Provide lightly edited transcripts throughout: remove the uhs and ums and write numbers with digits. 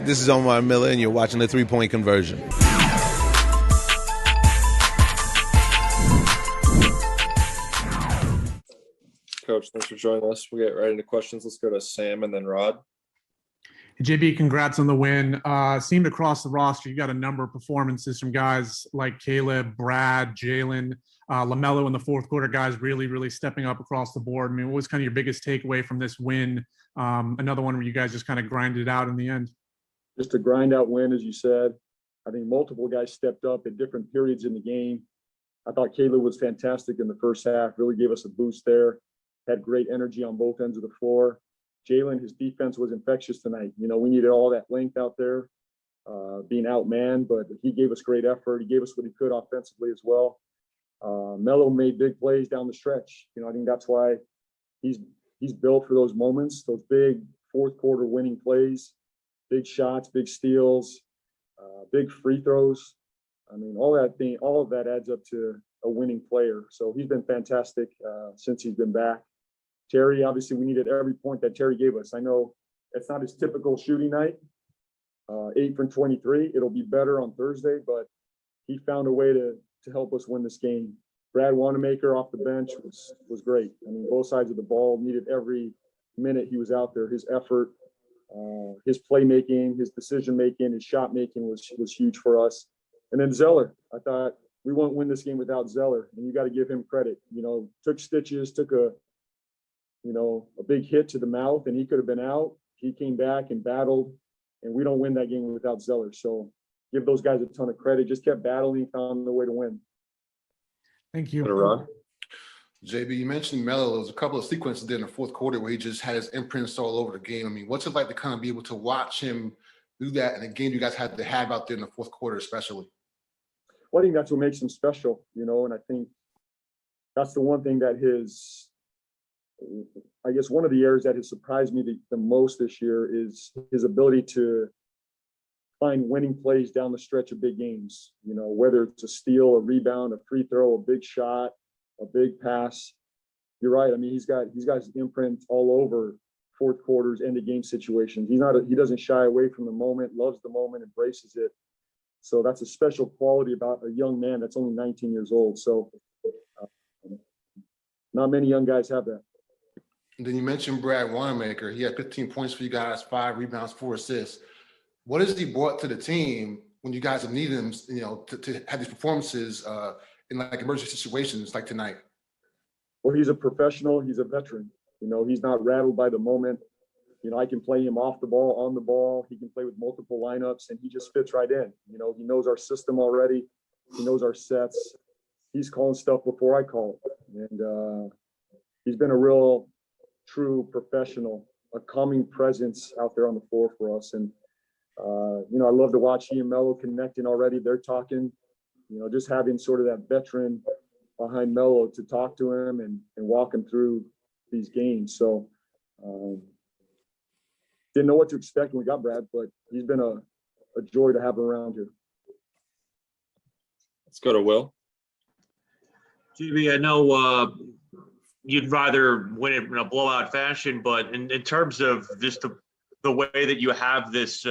This is Omar Miller, and you're watching the 3-Point Conversion. Coach, thanks for joining us. We'll get right into questions. Let's go to Sam and then Rod. JB, congrats on the win. Seemed across the roster, you got a number of performances from guys like Caleb, Brad, Jalen, LaMelo in the fourth quarter, guys really stepping up across the board. I mean, what was kind of your biggest takeaway from this win? Another one where you guys just kind of grinded it out in the end. Just a grind out win, as you said. I think multiple guys stepped up at different periods in the game. I thought Caleb was fantastic in the first half, really gave us a boost there. Had great energy on both ends of the floor. Jalen, his defense was infectious tonight. You know, we needed all that length out there, being outmanned, but he gave us great effort. He gave us what he could offensively as well. Melo made big plays down the stretch. You know, I think that's why he's built for those moments, those big fourth quarter winning plays, big shots, big steals, big free throws. I mean, all of that adds up to a winning player. So he's been fantastic since he's been back. Terry, obviously, we needed every point that Terry gave us. I know it's not his typical shooting night, 8 from 23. It'll be better on Thursday, but he found a way to help us win this game. Brad Wanamaker off the bench was great. I mean, both sides of the ball needed every minute he was out there. His effort, his playmaking, his decision-making, his shot-making was huge for us. And then Zeller, I thought we won't win this game without Zeller, and you got to give him credit. You know, took stitches, took a big hit to the mouth, and he could have been out. He came back and battled, and we don't win that game without Zeller. So give those guys a ton of credit. Just kept battling, found the way to win. Thank you. Rod. JB, you mentioned Melo. There was a couple of sequences there in the fourth quarter where he just had his imprints all over the game. I mean, what's it like to kind of be able to watch him do that in a game you guys had to have out there in the fourth quarter, especially? Well, I think that's what makes him special, you know, and I think that's the one thing that I guess one of the areas that has surprised me the most this year is his ability to find winning plays down the stretch of big games, you know, whether it's a steal, a rebound, a free throw, a big shot, a big pass. You're right. I mean, he's got his imprint all over fourth quarters, end of game situations. He doesn't shy away from the moment, loves the moment, embraces it. So that's a special quality about a young man that's only 19 years old. So not many young guys have that. And then you mentioned Brad Wanamaker. He had 15 points for you guys, 5 rebounds, 4 assists. What has he brought to the team when you guys have needed him, you know, to have these performances in like emergency situations like tonight? Well, he's a professional. He's a veteran. You know, he's not rattled by the moment. You know, I can play him off the ball, on the ball. He can play with multiple lineups, and he just fits right in. You know, he knows our system already. He knows our sets. He's calling stuff before I call it. And he's been a real, true professional, a calming presence out there on the floor for us. And, you know, I love to watch he and Melo connecting already. They're talking, you know, just having sort of that veteran behind Melo to talk to him and walk him through these games. So, didn't know what to expect when we got Brad, but he's been a joy to have around here. Let's go to Will. GB, I know you'd rather win it in a blowout fashion, but in terms of just the way that you have this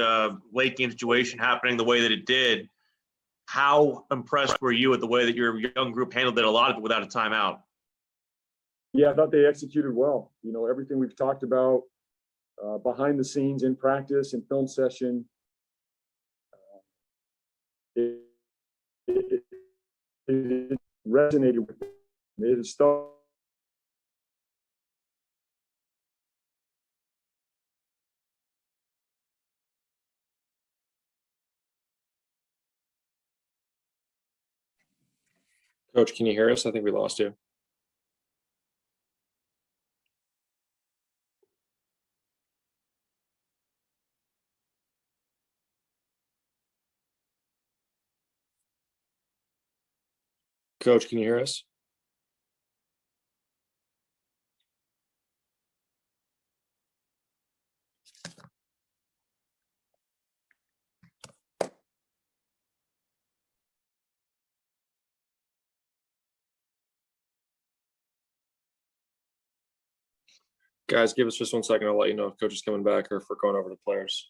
late game situation happening the way that it did, how impressed were you with the way that your young group handled it, a lot of it without a timeout? Yeah, I thought they executed well. You know, everything we've talked about behind the scenes in practice and film session, it resonated with me. It is stuff. Coach, can you hear us? I think we lost you. Coach, can you hear us? Guys, give us just 1 second. I'll let you know if Coach is coming back or if we're going over to players.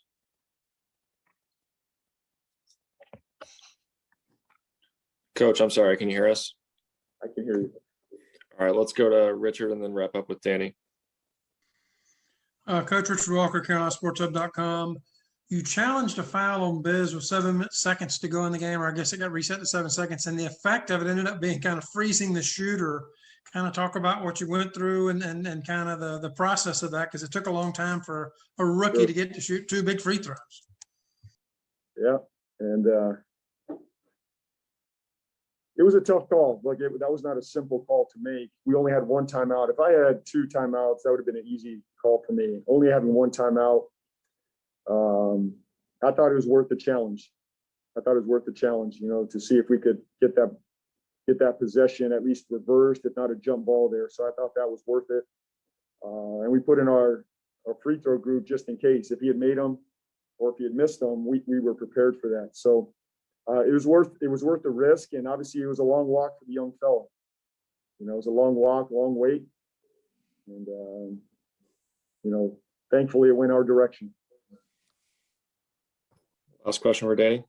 Coach, I'm sorry. Can you hear us? I can hear you. All right, let's go to Richard and then wrap up with Danny. Coach Richard Walker, CarolinaSportsHub.com. You challenged a foul on Biz with 7 seconds to go in the game, or I guess it got reset to 7 seconds, and the effect of it ended up being kind of freezing the shooter. Kind of talk about what you went through and kind of the process of that, because it took a long time for a rookie Sure. to get to shoot 2 big free throws. Yeah, and it was a tough call. Like that was not a simple call to make. We only had 1 timeout. If I had 2 timeouts, that would have been an easy call for me. Only having 1 timeout, I thought it was worth the challenge. To see if we could get that possession at least reversed, if not a jump ball there. So I thought that was worth it. And we put in our free throw group just in case. If he had made them or if he had missed them, we were prepared for that. So it was worth the risk. And obviously it was a long walk for the young fella. It was a long walk, long wait. And, thankfully it went our direction. Last question for Danny.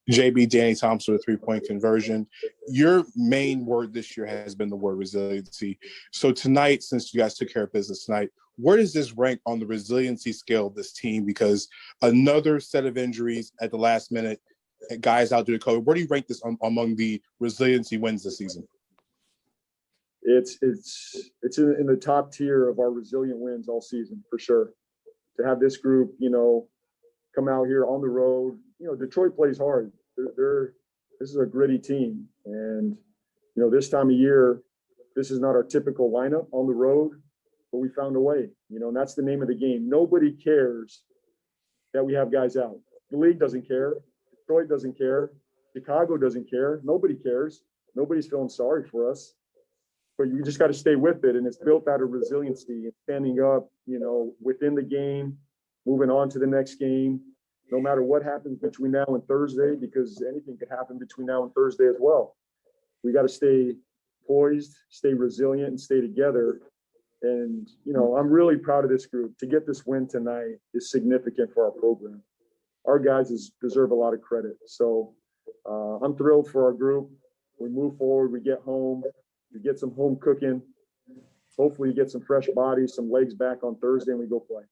JB, Danny Thompson with 3-point conversion. Your main word this year has been the word resiliency. So tonight, since you guys took care of business tonight, where does this rank on the resiliency scale of this team? Because another set of injuries at the last minute, guys out due to COVID. Where do you rank this among the resiliency wins this season? It's in the top tier of our resilient wins all season for sure. To have this group, come out here on the road. Detroit plays hard. This is a gritty team, and this time of year, this is not our typical lineup on the road, but we found a way. And that's the name of the game. Nobody cares that we have guys out. The league doesn't care. Detroit doesn't care. Chicago doesn't care. Nobody cares. Nobody's feeling sorry for us. But you just got to stay with it, and it's built out of resiliency and standing up, within the game, moving on to the next game, no matter what happens between now and Thursday, because anything could happen between now and Thursday as well. We got to stay poised, stay resilient, and stay together. And, I'm really proud of this group. To get this win tonight is significant for our program. Our guys deserve a lot of credit. So I'm thrilled for our group. We move forward, we get home, we get some home cooking. Hopefully get some fresh bodies, some legs back on Thursday, and we go play.